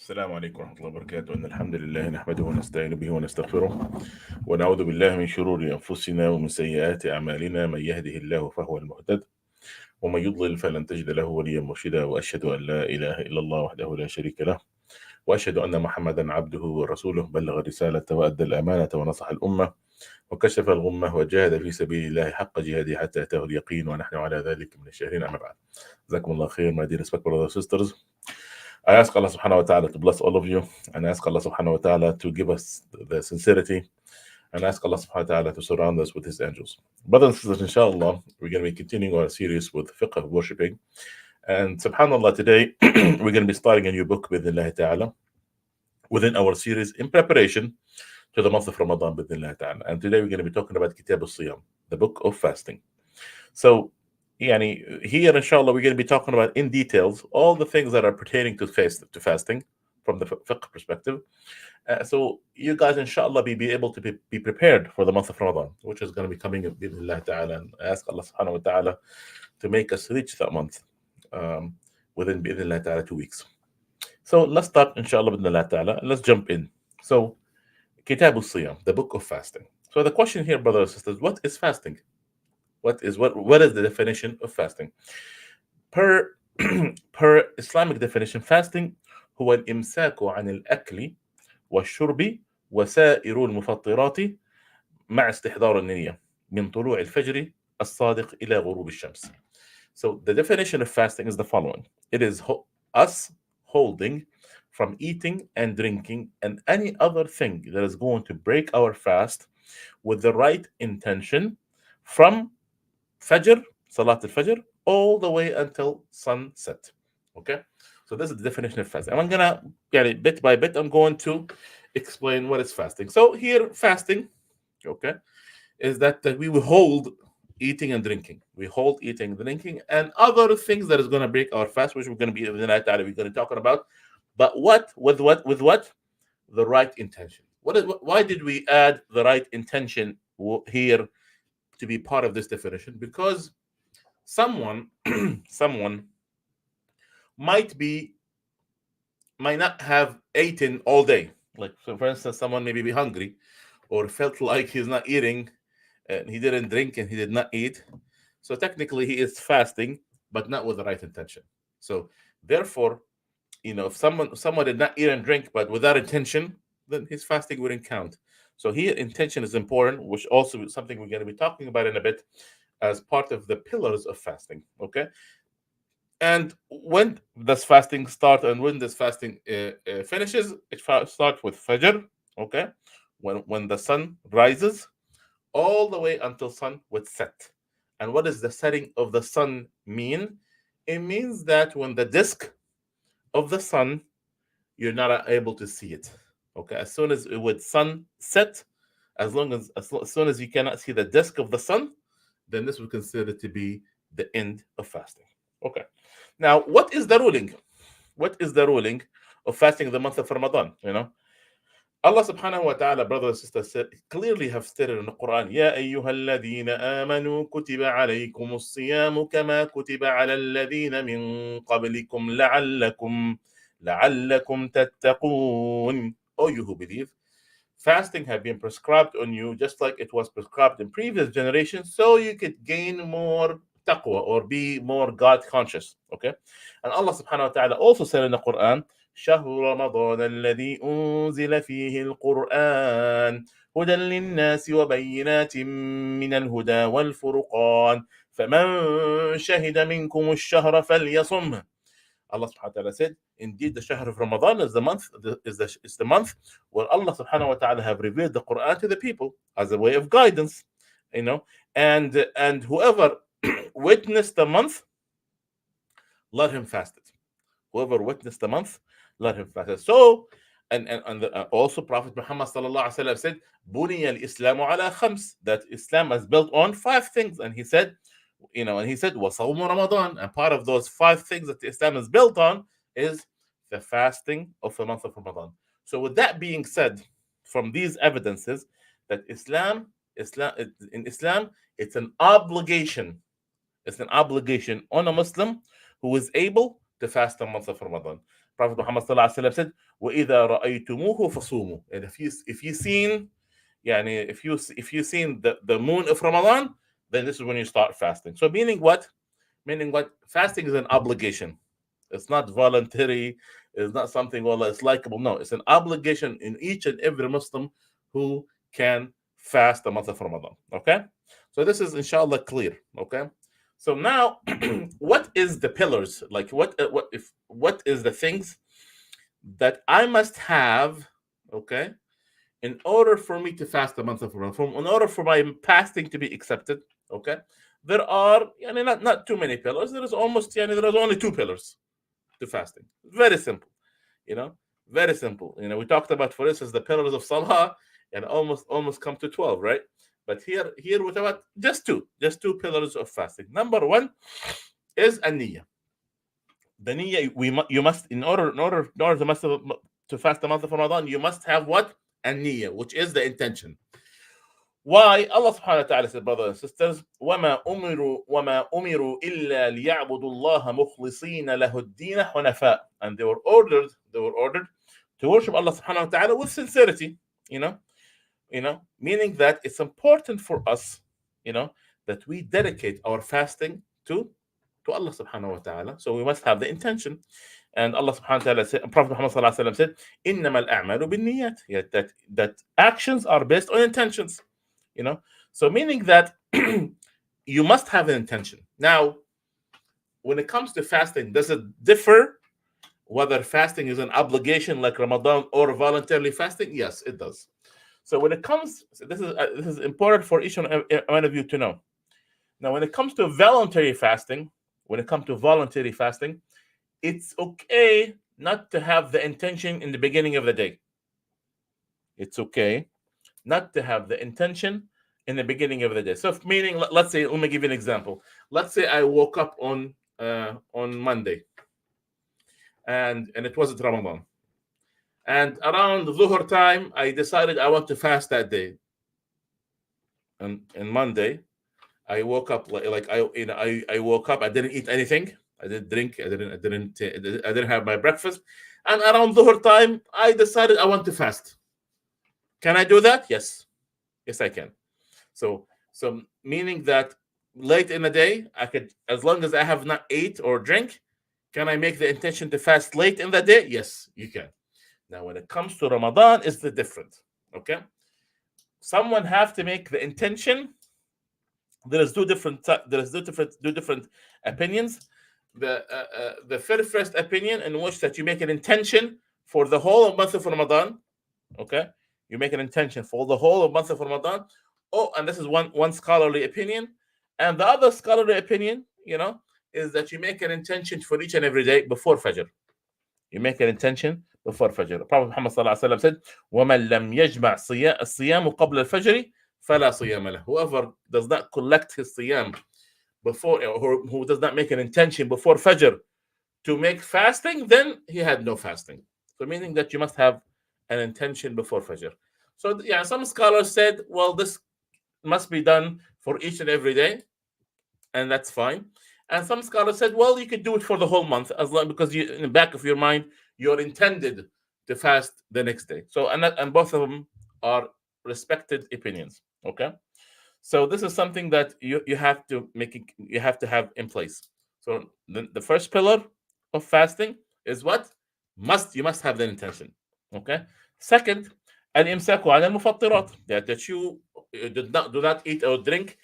السلام عليكم ورحمة الله وبركاته. إن الحمد لله نحمده ونستعين به ونستغفره ونعوذ بالله من شرور أنفسنا ومن سيئات أعمالنا. من يهده الله فهو المهتد ومن يضلل فلن تجد له وليا مرشدا. وأشهد أن لا إله إلا الله وحده لا شريك له وأشهد أن محمدا عبده ورسوله. بلغ الرسالة وأدى الأمانة ونصح الأمة وكشف الغمة وجاهد في سبيل الله حق جهاده حتى أتاه اليقين، ونحن على ذلك من الشاهدين. أما بعد. جزاكم الله خير, my dear respected brothers and sisters. I ask Allah subhanahu wa ta'ala to bless all of you, and ask Allah subhanahu wa ta'ala to give us the sincerity, and ask Allah subhanahu wa ta'ala to surround us with His angels. Brothers and sisters, inshallah, we're going to be continuing our series with Fiqh of worshipping. And subhanallah, today we're going to be starting a new book with Allah ta'ala within our series in preparation to the month of Ramadan with Allah ta'ala. And today we're going to be talking about Kitab al-Siyam, the book of fasting. So, here, inshallah, we're going to be talking about in details all the things that are pertaining to fasting from the fiqh perspective. So you guys, inshallah, be able to be prepared for the month of Ramadan, which is going to be coming in bi'idhnillah ta'ala. And I ask Allah subhanahu wa ta'ala to make us reach that month within bi'idhnillah ta'ala 2 weeks. So let's start, inshallah, bi'idhnillah ta'ala, and let's jump in. So, Kitab al-Siyam, the book of fasting. So the question here, brothers and sisters, what is fasting? What is the definition of fasting? Per Islamic definition, fasting هو الإمساك عن الأكل والشرب وسائر المفطرات مع استحضار النية من طلوع الفجر الصادق إلى غروب الشمس. So the definition of fasting is the following. It is us holding from eating and drinking and any other thing that is going to break our fast with the right intention from Fajr, Salat al-Fajr, all the way until sunset. Okay? So this is the definition of fasting. And I'm gonna get it bit by bit. I'm going to explain what is fasting. So here, fasting, okay, is that we withhold eating and drinking. We hold eating and drinking and other things that is going to break our fast, which we're going to be we're going to talk about. But what? With what? The right intention. Why did we add the right intention here to be part of this definition? Because someone might not have eaten all day. Like, so for instance, someone maybe be hungry or felt like he's not eating and he didn't drink and he did not eat. So technically he is fasting, but not with the right intention. So therefore, if someone did not eat and drink but without intention, then his fasting wouldn't count. So here intention is important, which also is something we're going to be talking about in a bit as part of the pillars of fasting. Okay. And when does fasting start and when does fasting finishes? It starts with Fajr, okay, when the sun rises, all the way until sun would set. And what does the setting of the sun mean? It means that when the disk of the sun, you're not able to see it. Okay, as soon as it would sun set, as soon as you cannot see the disk of the sun, then this would consider to be the end of fasting. Okay. Now, what is the ruling? What is the ruling of fasting the month of Ramadan? Allah subhanahu wa ta'ala, brothers and sisters, clearly have stated in the Quran, يا أيها الذين آمنوا كتب عليكم الصيام كما كتب على الذين من قبلكم لعلكم تتقون. O you who believe, fasting have been prescribed on you just like it was prescribed in previous generations, so you could gain more taqwa or be more God conscious. Okay, and Allah subhanahu wa ta'ala also said in the Quran, شهر رمضان الذي أنزل فيه القرآن هدى للناس وبينات من الهدى والفرقان فمن شهد منكم الشهر فليصمه. Allah subhanahu wa ta'ala said, indeed the Shahr of Ramadan is the month where Allah subhanahu wa ta'ala have revealed the Quran to the people as a way of guidance, and whoever witnessed the month, let him fast it. Whoever witnessed the month, let him fast it. So, and also Prophet Muhammad sallallahu alaihi wasallam said, "Buniya al-Islamu ala khams," that Islam is built on 5 things, and he said, وَصَوْمُ Ramadan, and part of those 5 things that Islam is built on is the fasting of the month of Ramadan. So with that being said, from these evidences, that Islam, in Islam, it's an obligation on a Muslim who is able to fast the month of Ramadan. Prophet Muhammad sallallahu alaihi wasallam said, وَإِذَا رَأَيْتُمُوهُ فَصُومُوا. And if you seen, يعني if you seen the moon of Ramadan, then this is when you start fasting. So meaning what? Meaning what? Fasting is an obligation. It's not voluntary. It's not something, well, it's likable. No, it's an obligation in each and every Muslim who can fast the month of Ramadan. Okay? So this is inshallah clear. Okay? So now, what is the pillars? Like what is the things that I must have, okay, in order for me to fast the month of Ramadan, in order for my fasting to be accepted, okay, there are, not too many pillars. There is there is only two pillars to fasting. Very simple, you know, very simple. We talked about, for instance, the pillars of Salah, and almost come to 12, right? But here with about just two pillars of fasting. Number one is a niyyah. The niyyah, you must, in order to fast the month of Ramadan, you must have what? A niyyah, which is the intention. Why? Allah subhanahu wa ta'ala said, brothers and sisters, وَمَا أُمِرُوا إِلَّا لِيَعْبُدُوا اللَّهَ مُخْلِصِينَ لَهُ الدِّينَ حُنَفَاءَ. And they were ordered to worship Allah subhanahu wa ta'ala with sincerity, meaning that it's important for us, that we dedicate our fasting to Allah subhanahu wa ta'ala. So we must have the intention. And Allah subhanahu wa ta'ala said, Prophet Muhammad sallallahu alaihi wasallam said, إِنَّمَا الْأَعْمَالُ بِالنِّيَّاتِ. Yet that actions are based on intentions. So meaning that you must have an intention. Now, when it comes to fasting, does it differ whether fasting is an obligation like Ramadan or voluntarily fasting? Yes, it does. So when it comes, this is important for each one of you to know. Now, when it comes to voluntary fasting, it's okay not to have the intention in the beginning of the day. It's okay not to have the intention in the beginning of the day. So, meaning, let's say, let me give you an example. Let's say I woke up on Monday, and it wasn't Ramadan, and around Dhuhr time, I decided I want to fast that day. And Monday, I woke up I woke up. I didn't eat anything. I didn't drink. I didn't have my breakfast. And around Dhuhr time, I decided I want to fast. Can I do that? Yes, I can. So meaning that late in the day, I could, as long as I have not ate or drink, can I make the intention to fast late in the day? Yes, you can. Now, when it comes to Ramadan, it's the different. Okay, someone have to make the intention. There is two different opinions. The first opinion, in which that you make an intention for the whole month of Ramadan. Okay, you make an intention for the whole month of Ramadan. Oh, and this is one scholarly opinion, and the other scholarly opinion, is that you make an intention for each and every day before Fajr. You make an intention before Fajr. Prophet Muhammad sallallahu alaihi wasallam said, وَمَنْ لَمْ يَجْمَعْ الصِّيَامُ قَبْلَ الْفَجْرِ فَلَا صِيَامَ لَهُ. Whoever does not collect his siyam before, or who does not make an intention before Fajr to make fasting, then he had no fasting. So meaning that you must have an intention before Fajr. So yeah, some scholars said, well, this must be done for each and every day, and that's fine. And some scholars said, well, you could do it for the whole month, as long because you, in the back of your mind, you're intended to fast the next day. So and both of them are respected opinions. Okay, so this is something that you have to have in place. So the first pillar of fasting is what? You must have the intention. Okay. Second, al-imsaku ala al-mufattirat, that you do not eat or drink,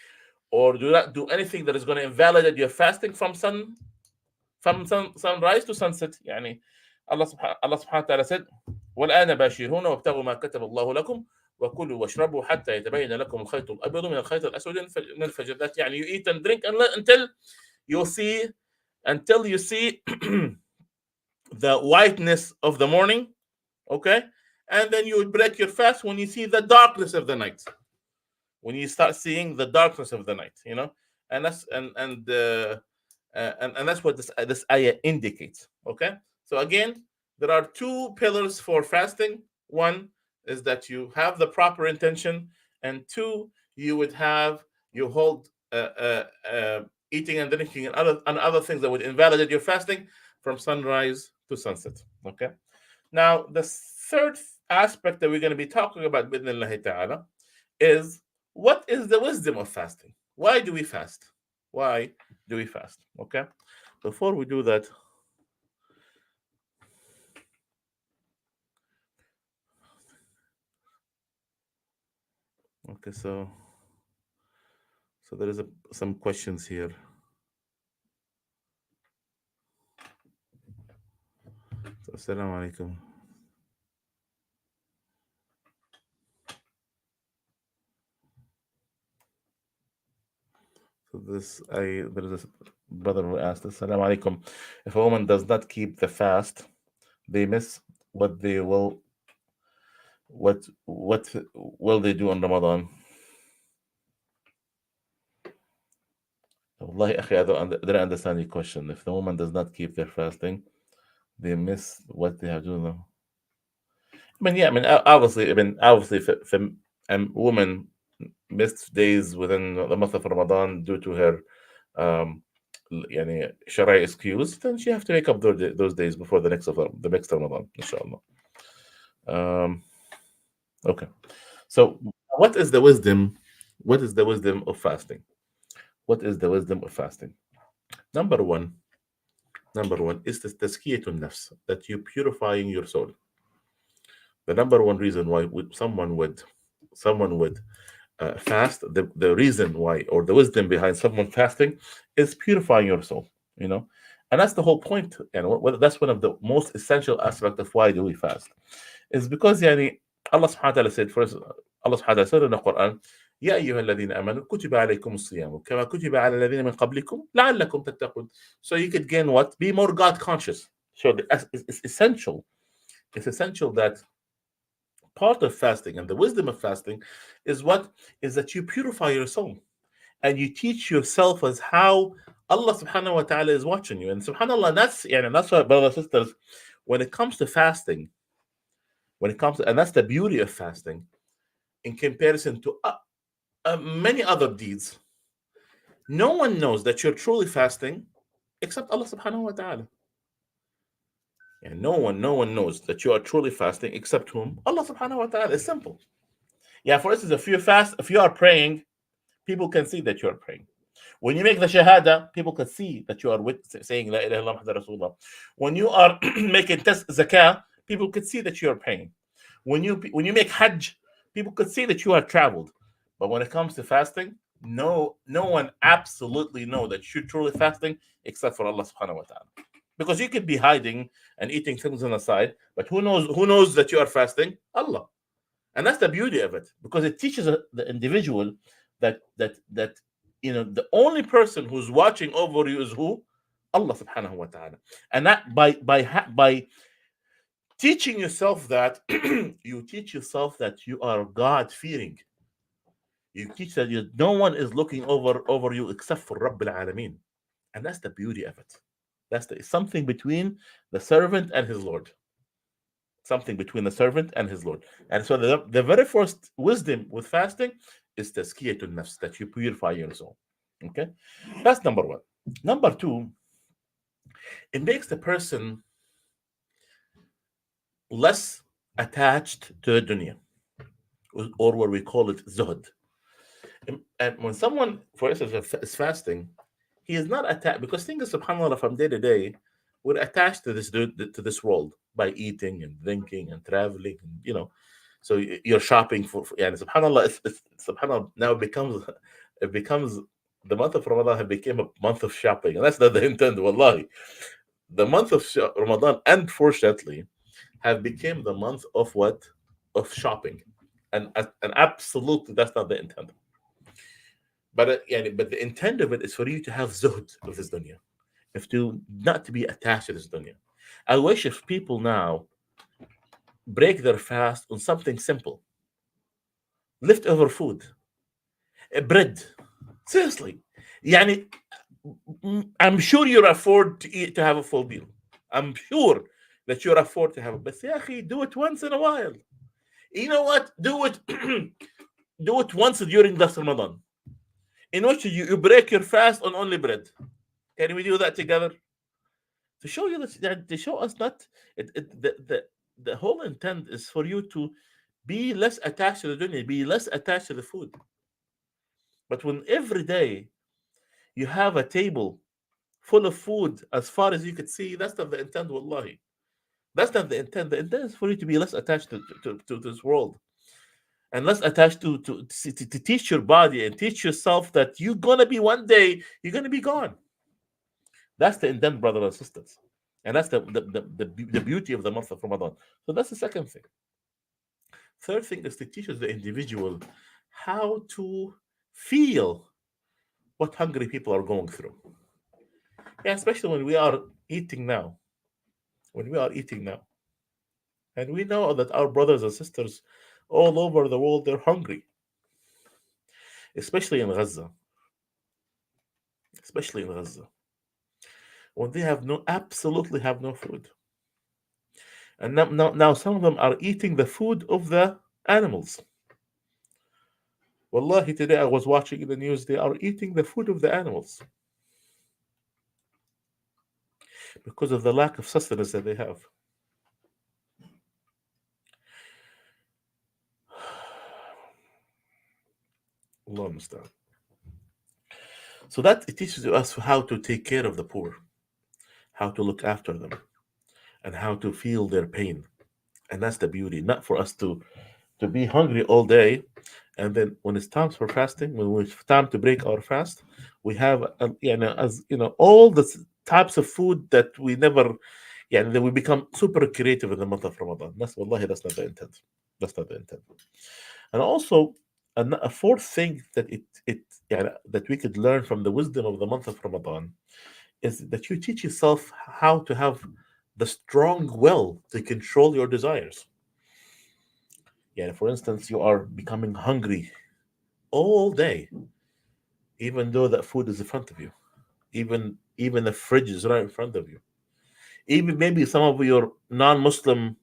or do not do anything that is going to invalidate your fasting from sunrise to sunset. يعني Allah subhanahu wa ta'ala said, وَالْآنَ بَاشِرُونَ وَابْتَغُوا مَا كَتَبَ اللَّهُ لَكُمْ وَكُلُوا وَاشْرَبُوا حَتَّى يَتَبَيَّنَ لَكُمُ الْخَيْطُ الْأَبْيَضُ مِنَ الْخَيْطِ الْأَسْوَدِ مِنَ الْفَجْرِ. That يعني you eat and drink until you see the whiteness of the morning. Okay, and then you would break your fast when you see the darkness of the night. When you start seeing the darkness of the night, and that's and that's what this ayah indicates. Okay, so again, there are two pillars for fasting. One is that you have the proper intention, and two, you hold eating and drinking and other things that would invalidate your fasting from sunrise to sunset. Okay. Now, the third aspect that we're going to be talking about, bidnillahi ta'ala, is what is the wisdom of fasting? Why do we fast? Why do we fast? Okay. Before we do that, okay, so there is some questions here. So, assalamu alaikum. So there is a brother who asked, assalamu alaikum. If a woman does not keep the fast, they miss what they will what will they do on Ramadan? Wallahi, akhi, didn't understand your question. If the woman does not keep their fasting, they miss what they have to do. I mean, yeah, obviously, if a woman missed days within the month of Ramadan due to her um, يعني شرعي excuse, then she have to make up those days before the next Ramadan, inshallah. Um, okay. So, what is the wisdom? What is the wisdom of fasting? What is the wisdom of fasting? Number one, is the tazkiyatun nafs, that you purifying your soul. The number one reason why someone would fast, the reason why, or the wisdom behind someone fasting, is purifying your soul. You know, and that's the whole point. And that's one of the most essential aspects of why do we fast, is because يعني Allah subhanahu wa ta'ala said first. Allah subhanahu wa ta'ala said in the Quran, يا أيها الذين آمنوا كتب عليكم الصيام كما كتب على الذين من قبلكم لعلكم تتقون. So you could gain what? Be more God conscious. So it's essential. It's essential that part of fasting and the wisdom of fasting is what is that you purify your soul and you teach yourself as how Allah subhanahu wa ta'ala is watching you. And subhanallah, that's why, brothers and sisters, when it comes to fasting, and that's the beauty of fasting in comparison to many other deeds, no one knows that you're truly fasting except Allah subhanahu wa ta'ala. And no one knows that you are truly fasting except whom? Allah subhanahu wa ta'ala. It's simple. Yeah, for instance, if you are praying, people can see that you are praying. When you make the shahada, people can see that you are saying La ilaha illallah Muhammad Rasulullah. When you are making zakah, people could see that you are praying. When you make hajj, people could see that you are traveled. But when it comes to fasting, no one absolutely know that you're truly fasting except for Allah subhanahu wa ta'ala. Because you could be hiding and eating things on the side, but who knows that you are fasting? Allah. And that's the beauty of it, because it teaches the individual that the only person who's watching over you is who? Allah subhanahu wa ta'ala. And that by teaching yourself that you teach yourself that you are God fearing. You teach that no one is looking over you except for Rabbil Alameen. And that's the beauty of it. That's something between the servant and his Lord. Something between the servant and his Lord. And so the very first wisdom with fasting is tazkiyatun nafs, that you purify your soul. Okay? That's number one. Number two, it makes the person less attached to the dunya, or what we call it zuhd. And when someone, for instance, is fasting, he is not attached, because things, subhanAllah, from day to day, we're attached to this world by eating and drinking and traveling, and so you're shopping and subhanAllah, subhanAllah, now it becomes the month of Ramadan have become a month of shopping, and that's not the intent. Wallahi, the month of Ramadan, unfortunately, have become the month of what? Of shopping, and absolutely that's not the intent. But the intent of it is for you to have zuhd of this dunya, if to not to be attached to this dunya. I wish if people now break their fast on something simple, leftover food, bread. Seriously, yani, I'm sure you afford to have a full meal. I'm sure that you afford to have it. But do it once in a while. You know what? Do it do it once during the Ramadan, in which you break your fast on only bread. Can we do that together? to show you that to show us not the whole intent is for you to be less attached to the dunya, be less attached to the food. But when every day you have a table full of food as far as you could see, that's not the intent, wallahi. That's not the intent. The intent is for you to be less attached to this world, and less attached to teach your body and teach yourself that you're gonna be one day you're gonna be gone. That's the intent, brothers and sisters, and that's the beauty of the month of Ramadan. So that's the second thing. Third thing is to teach us the individual how to feel what hungry people are going through. Yeah, especially when we are eating now. When we are eating now. And we know that our brothers and sisters all over the world, they're hungry, especially in Gaza. Especially in Gaza. When they have no, absolutely have no food. And now some of them are eating the food of the animals. Wallahi, today I was watching in the news, they are eating the food of the animals because of the lack of sustenance that they have. Allah understand. So that it teaches us how to take care of the poor, how to look after them, and how to feel their pain. And that's the beauty, not for us to be hungry all day, and then when it's time for fasting, when it's time to break our fast, we have as you know all the types of food that we never, yeah, then we become super creative in the month of Ramadan. That's wallahi, that's not the intent. That's not the intent. And also, a fourth thing that yeah, that we could learn from the wisdom of the month of Ramadan is that you teach yourself how to have the strong will to control your desires. Yeah, for instance, you are becoming hungry all day, even though that food is in front of you. Even the fridge is right in front of you. Even maybe some of your non-Muslim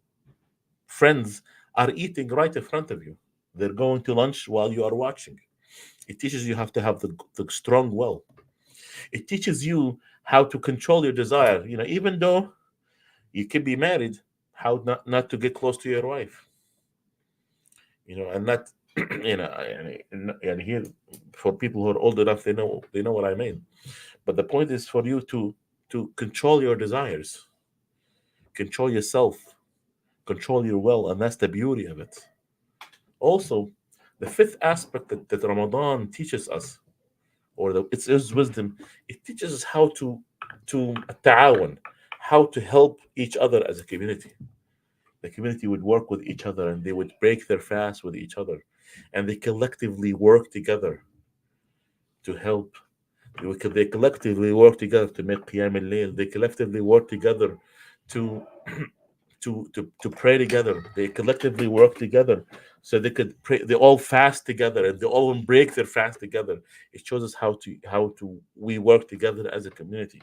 friends are eating right in front of you. They're going to lunch while you are watching. It teaches you have to have the strong will. It teaches you how to control your desire. Even though you could be married, how not to get close to your wife. And not, and here for people who are old enough, they know what I mean. But the point is for you to control your desires, control yourself, control your will, and that's the beauty of it. Also, the fifth aspect that Ramadan teaches us, or it's wisdom, it teaches us how to ta'awan, how to help each other as a community. The community would work with each other, and they would break their fast with each other, and they collectively work together to help. They collectively work together to make qiyam al-layl. They collectively work together to to pray together. They collectively work together so they could pray. They all fast together, and they all break their fast together. It shows us how to we work together as a community.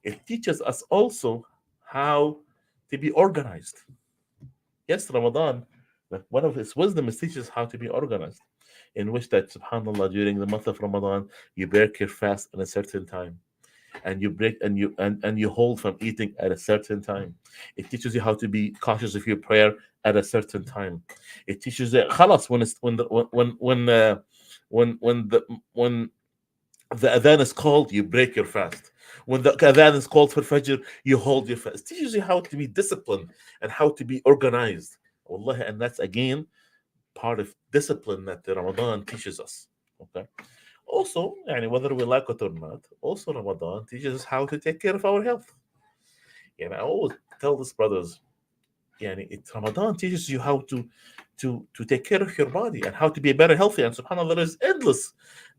It teaches us also how to be organized. Yes, Ramadan, like one of its wisdom is teaches how to be organized, in which that subhanallah during the month of Ramadan you break your fast at a certain time, and you break and you hold from eating at a certain time. It teaches you how to be cautious of your prayer at a certain time. It teaches you khalas when it's when the adhan is called, you break your fast. When the adhan is called for Fajr, you hold your fast. It teaches you how to be disciplined and how to be organized. Wallahi, and that's again part of discipline that the Ramadan teaches us. Okay. Also, whether we like it or not, also Ramadan teaches us how to take care of our health. I always tell these brothers, Ramadan teaches you how to take care of your body and how to be better healthy. And subhanAllah,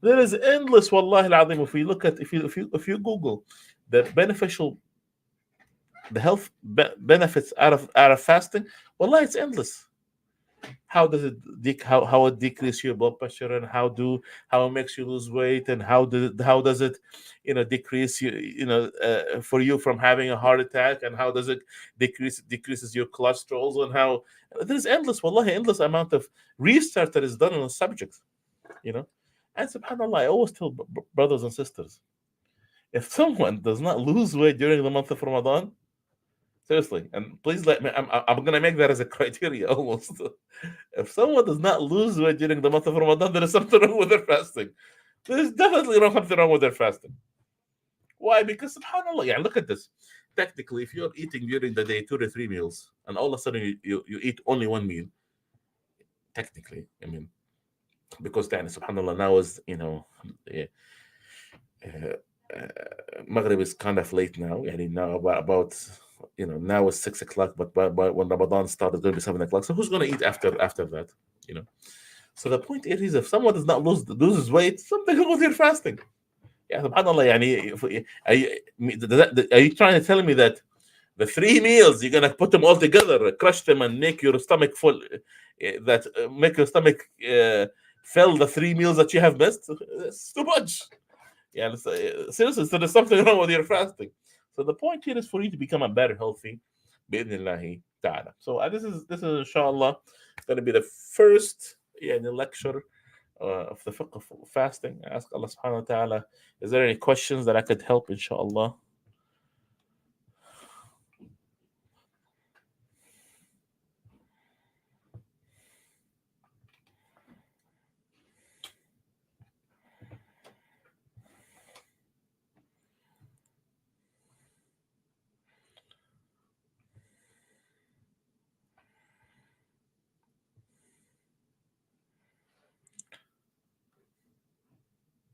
there is endless wallahi al-azim. If we look at if you Google the beneficial the health benefits out of fasting, wallahi, it's endless. How does it how it decrease your blood pressure, and how it makes you lose weight, and how does it decrease for you from having a heart attack, and how does it decreases your cholesterol, and how there's endless wallahi endless amount of research that is done on the subject. you know and subhanallah, I always tell brothers and sisters, If someone does not lose weight during the month of Ramadan, seriously, and please let me, I'm going to make that as a criteria almost. If someone does not lose weight during the month of Ramadan, there is something wrong with their fasting. There's definitely something wrong with their fasting. Why? Because subhanAllah, yeah, look at this. Technically, if you're eating during the day 2 to 3 meals, and all of a sudden you eat only one meal, technically, I mean, because then subhanAllah now is, eh, uh, Maghrib is kind of late now. And now about now it's 6 o'clock, but when Ramadan started, it's going to be 7 o'clock. So who's going to eat after that? You know. So the point is, if someone does not loses weight, something wrong with your fasting. Yeah, subhanallah. Yani, are you trying to tell me that the 3 meals you're gonna put them all together, crush them, and make your stomach full? That make your stomach fill the 3 meals that you have missed? It's too much. Yeah, seriously, so there's something wrong with your fasting. So the point here is for you to become a better healthy, bi'idhnillahi ta'ala. So this is inshallah going to be the first lecture of the fiqh of fasting. I ask Allah subhanahu wa ta'ala, is there any questions that I could help inshallah?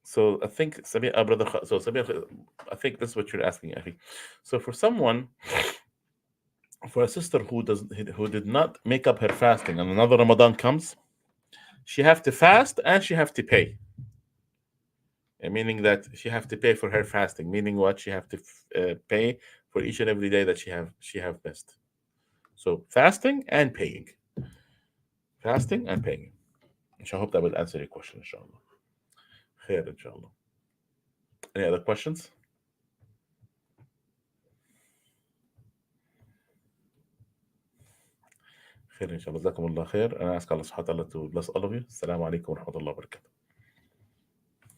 So I think Samir, brother, so Samir, I think this is what you're asking, Akhi. So for a sister who did not make up her fasting, and another Ramadan comes, she have to fast and she have to pay. Meaning that she have to pay for her fasting. Meaning what? She have to pay for each and every day that she have missed. So fasting and paying, fasting and paying. I hope that will answer your question, inshallah. Khair, inshallah. Any other questions? Khair, inshallah. Jazakum Allah khair. And I ask Allah subhanahu wa ta'ala to bless all of you. Assalamu alaikum wa rahmatullahi wa barakatuh.